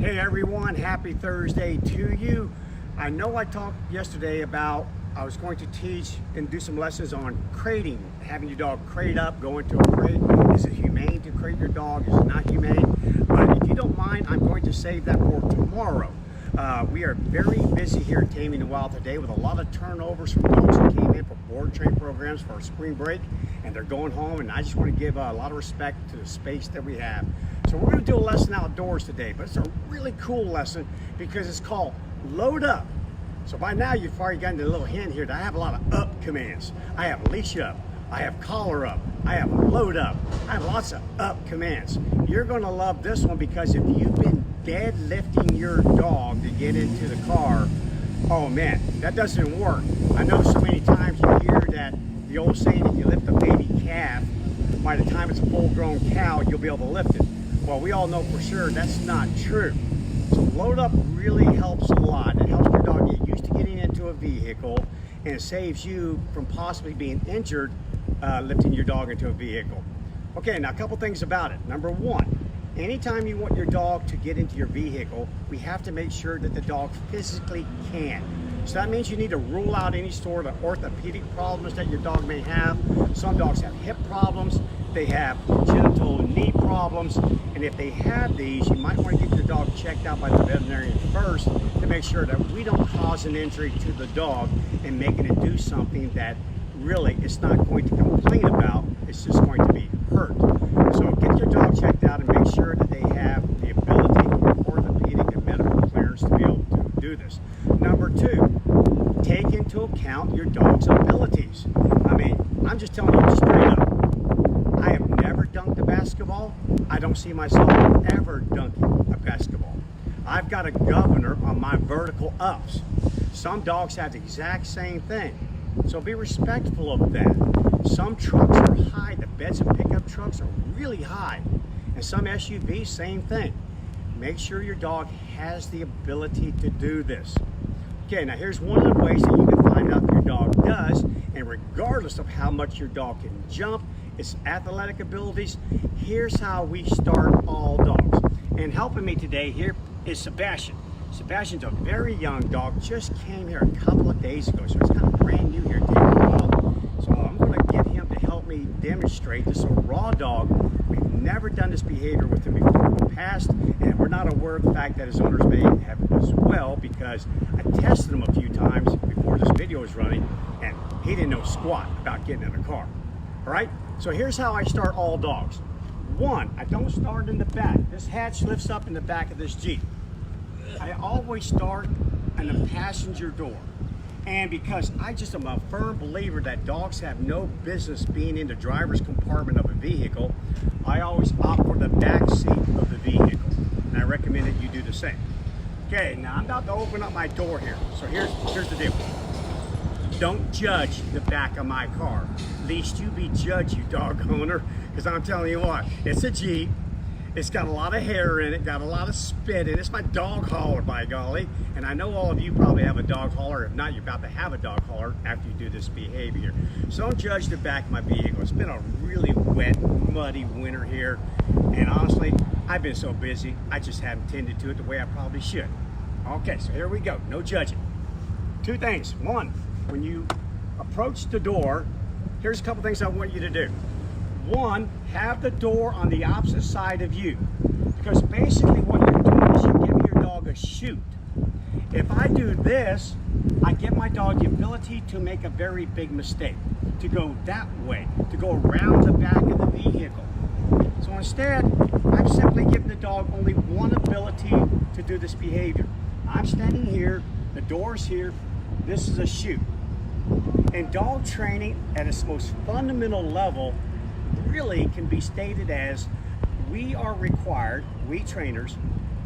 Hey everyone, happy Thursday to you. I know I talked yesterday about I was going to teach and do some lessons on crating, having your dog crate up, go into a crate. Is it humane to crate your dog? Is it not humane? But if you don't mind, I'm going to save that for tomorrow. We are very busy here at Taming the Wild today with a lot of turnovers from dogs that came in for board train programs for our spring break, and they're going home, and I just want to give a lot of respect to the space that we have. So we're going to do a lesson outdoors today, but it's a really cool lesson because it's called Load Up. So by now you've already gotten a little hint here that I have a lot of up commands. I have leash up, I have collar up, I have load up, I have lots of up commands. You're going to love this one because if you've been deadlifting your dog to get into the car, oh man, that doesn't work. I know so many times you hear that the old saying, if you lift a baby calf, by the time it's a full-grown cow, you'll be able to lift it. Well, we all know for sure that's not true. So load up really helps a lot. It helps your dog get used to getting into a vehicle, and it saves you from possibly being injured lifting your dog into a vehicle. Okay, now a couple things about it. Number one, anytime you want your dog to get into your vehicle, we have to make sure that the dog physically can. So that means you need to rule out any sort of orthopedic problems that your dog may have. Some dogs have hip problems, they have genital knee problems, and if they have these, you might want to get your dog checked out by the veterinarian first to make sure that we don't cause an injury to the dog and making it do something that really it's not going to complain about, it's just going to be hurt. So get your dog checked out and make sure that they have the ability for orthopedic and medical clearance to be able to do this. Number two, take into account your dog's abilities. I mean, I'm just telling you straight up, I have never dunked a basketball. I don't see myself ever dunking a basketball. I've got a governor on my vertical ups. Some dogs have the exact same thing. So be respectful of that. Some trucks are high. The beds of pickup trucks are really high. And some SUVs, same thing. Make sure your dog has the ability to do this. Okay, now here's one of the ways that you can find out if your dog does, and regardless of how much your dog can jump, its athletic abilities, here's how we start all dogs. And helping me today here is Sebastian. Sebastian's a very young dog, just came here a couple of days ago, so it's kind of brand new here at Taming the Wild. So I'm going to get him to help me demonstrate this. A raw dog, we've never done this behavior with him before in the past, and we're not aware of the fact that his owners may have it as well, because I tested him a few times before this video was running, and he didn't know squat about getting in a car. All right, so here's how I start all dogs. One, I don't start in the back. This hatch lifts up in the back of this Jeep. I always start in the passenger door. And because I just am a firm believer that dogs have no business being in the driver's compartment of a vehicle, I always opt for the back seat of the vehicle. And I recommend that you do the same. Okay, now I'm about to open up my door here. So here's the deal. Don't judge the back of my car. Least you be judged, you dog owner, because I'm telling you what, it's a Jeep. It's got a lot of hair in it, got a lot of spit in it. It's my dog hauler, by golly. And I know all of you probably have a dog hauler. If not, you're about to have a dog hauler after you do this behavior. So don't judge the back of my vehicle. It's been a really wet, muddy winter here. And honestly, I've been so busy, I just haven't tended to it the way I probably should. Okay, so here we go, no judging. Two things. One, when you approach the door, here's a couple things I want you to do. One, have the door on the opposite side of you, because basically what you're doing is you're giving your dog a shoot. If I do this, I give my dog the ability to make a very big mistake, to go that way, to go around the back of the vehicle. So instead, I'm simply giving the dog only one ability to do this behavior. I'm standing here, the door's here, this is a shoot. And dog training at its most fundamental level really can be stated as we trainers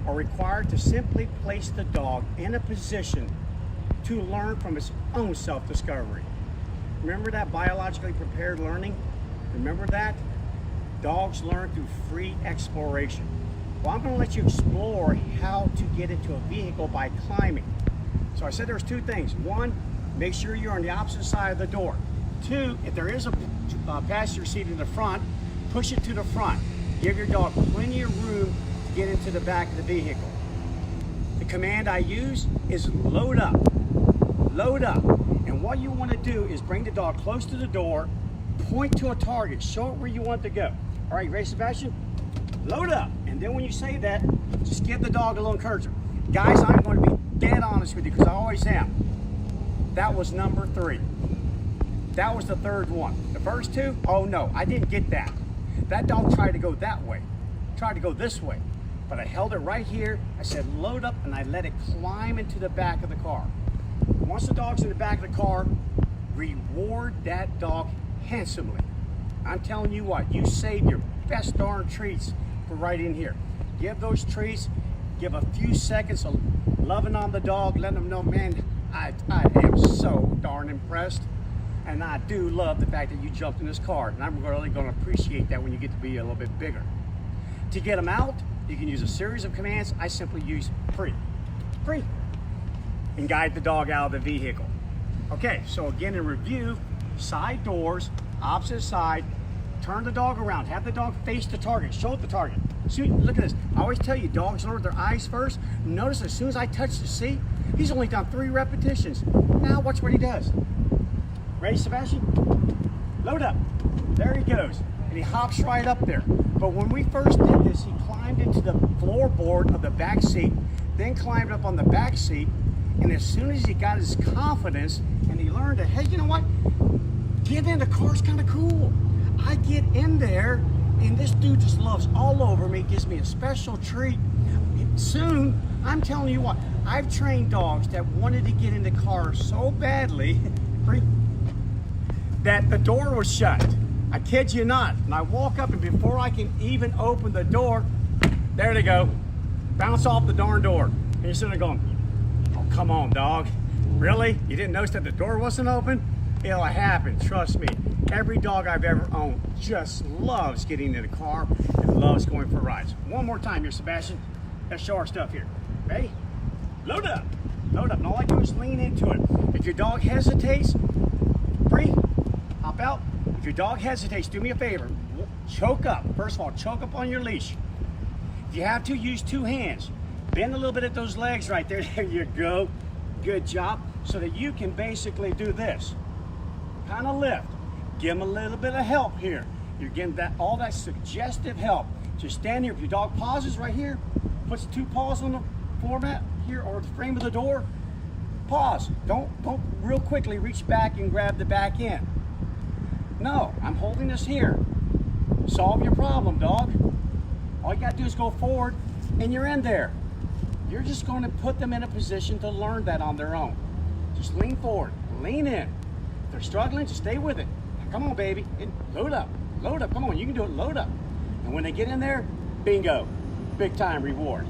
are required to simply place the dog in a position to learn from its own self-discovery. Remember that biologically prepared learning? Remember that? Dogs learn through free exploration. Well, I'm going to let you explore how to get into a vehicle by climbing. So I said there's two things. One, make sure you're on the opposite side of the door. Two, if there is a passenger seat in the front, push it to the front. Give your dog plenty of room to get into the back of the vehicle. The command I use is load up. Load up. And what you want to do is bring the dog close to the door, point to a target, show it where you want to go. All right, you ready, Sebastian? Load up. And then when you say that, just give the dog a little encouragement. Guys, I'm going to be dead honest with you because I always am. That was number 3. That was the 3rd one. The first 2, oh no, I didn't get that. That dog tried to go that way, tried to go this way. But I held it right here. I said load up and I let it climb into the back of the car. Once the dog's in the back of the car, reward that dog handsomely. I'm telling you what, you save your best darn treats for right in here. Give those treats, give a few seconds of loving on the dog, letting them know, man, I am so darn impressed. And I do love the fact that you jumped in this car. And I'm really going to appreciate that when you get to be a little bit bigger. To get them out, you can use a series of commands. I simply use free, and guide the dog out of the vehicle. Okay, so again in review, side doors, opposite side, turn the dog around, have the dog face the target, show it the target. See, look at this. I always tell you, dogs learn with their eyes first. Notice as soon as I touch the seat, he's only done 3 repetitions. Now watch what he does. Ready, Sebastian? Load up. There he goes. And he hops right up there. But when we first did this, he climbed into the floorboard of the back seat, then climbed up on the back seat. And as soon as he got his confidence and he learned that, hey, you know what? Getting in the car's kind of cool. I get in there and this dude just loves all over me, gives me a special treat. Soon, I'm telling you what, I've trained dogs that wanted to get in the car so badly that the door was shut. I kid you not. And I walk up and before I can even open the door, there they go. Bounce off the darn door. And you're sitting there going, oh, come on, dog. Really? You didn't notice that the door wasn't open? It'll happen, trust me. Every dog I've ever owned just loves getting in the car and loves going for rides. One more time here, Sebastian. Let's show our stuff here. Ready? Load up. Load up. And all I do is lean into it. If your dog hesitates, free, hop out. If your dog hesitates, do me a favor. Choke up. First of all, choke up on your leash. If you have to, use 2 hands. Bend a little bit at those legs right there. There you go. Good job. So that you can basically do this. Kind of lift. Give them a little bit of help here. You're getting all that suggestive help. Just stand here. If your dog pauses right here, puts 2 paws on the floor mat here or the frame of the door, pause. Don't real quickly reach back and grab the back end. No, I'm holding this here. Solve your problem, dog. All you got to do is go forward and you're in there. You're just going to put them in a position to learn that on their own. Just lean forward, lean in. If they're struggling, just stay with it. Come on, baby. Load up. Load up. Come on, you can do it. Load up. And when they get in there, bingo. Big time reward.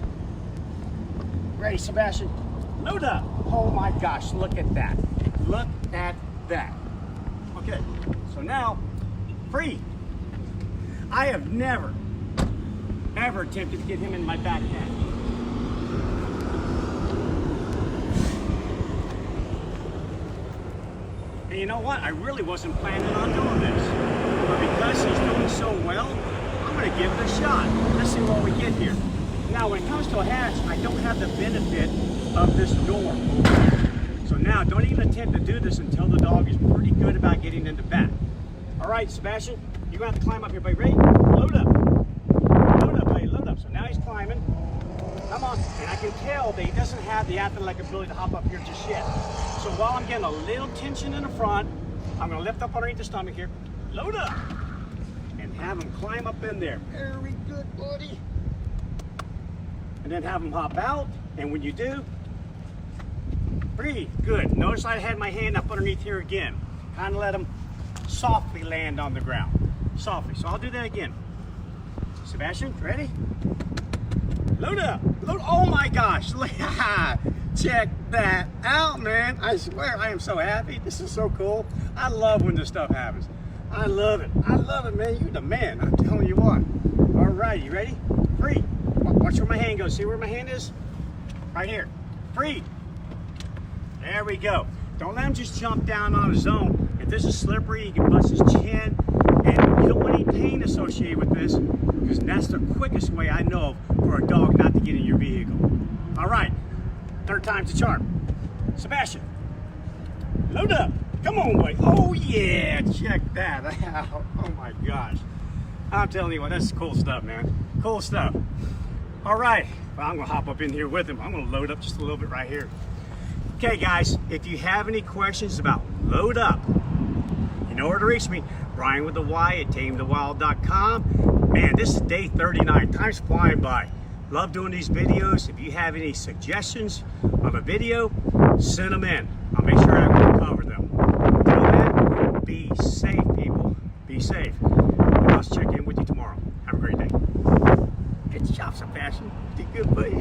Ready, Sebastian? Load up. Oh my gosh, look at that. Look at that. Okay, so now, free. I have never, ever attempted to get him in my back pack. And you know what? I really wasn't planning on doing this. But because he's doing so well, I'm going to give it a shot. Let's see what we get here. Now, when it comes to a hatch, I don't have the benefit of this door. So now, don't even attempt to do this until the dog is pretty good about getting in the back. All right, Sebastian, you're going to have to climb up here, buddy. Ready? Load up. Load up, buddy. Load up. So now he's climbing. Come on. And I can tell that he doesn't have the athletic ability to hop up here just yet. So while I'm getting a little tension in the front, I'm going to lift up underneath the stomach here. Load up. And have him climb up in there. Very good, buddy. And then have him hop out. And when you do, breathe. Good. Notice I had my hand up underneath here again. Kind of let him softly land on the ground. Softly. So I'll do that again. Sebastian, ready? Load up. Load. Oh my gosh. Check that out, man. I swear I am so happy. This is so cool. I love when this stuff happens. I love it. I love it, man. You're the man. I'm telling you what. All right, you ready? Free. Watch where my hand goes. See where my hand is? Right here. Free. There we go. Don't let him just jump down on his own. If this is slippery, he can bust his chin. And you don't want any pain associated with this because that's the quickest way I know for a dog not to get in your vehicle. All right. Third time's the charm. Sebastian, load up. Come on, boy. Oh, yeah. Check that out. Oh, my gosh. I'm telling you what, that's cool stuff, man. Cool stuff. All right. Well, I'm going to hop up in here with him. I'm going to load up just a little bit right here. Okay, guys, if you have any questions about load up, you know where to reach me. Bryan with the Y at tamingthewild.com. Man, this is day 39. Time's flying by. Love doing these videos. If you have any suggestions of a video, send them in. I'll make sure I will cover them. Until then, be safe, people. Be safe. I'll check in with you tomorrow. Have a great day. Good job, Sebastian. You did good, buddy.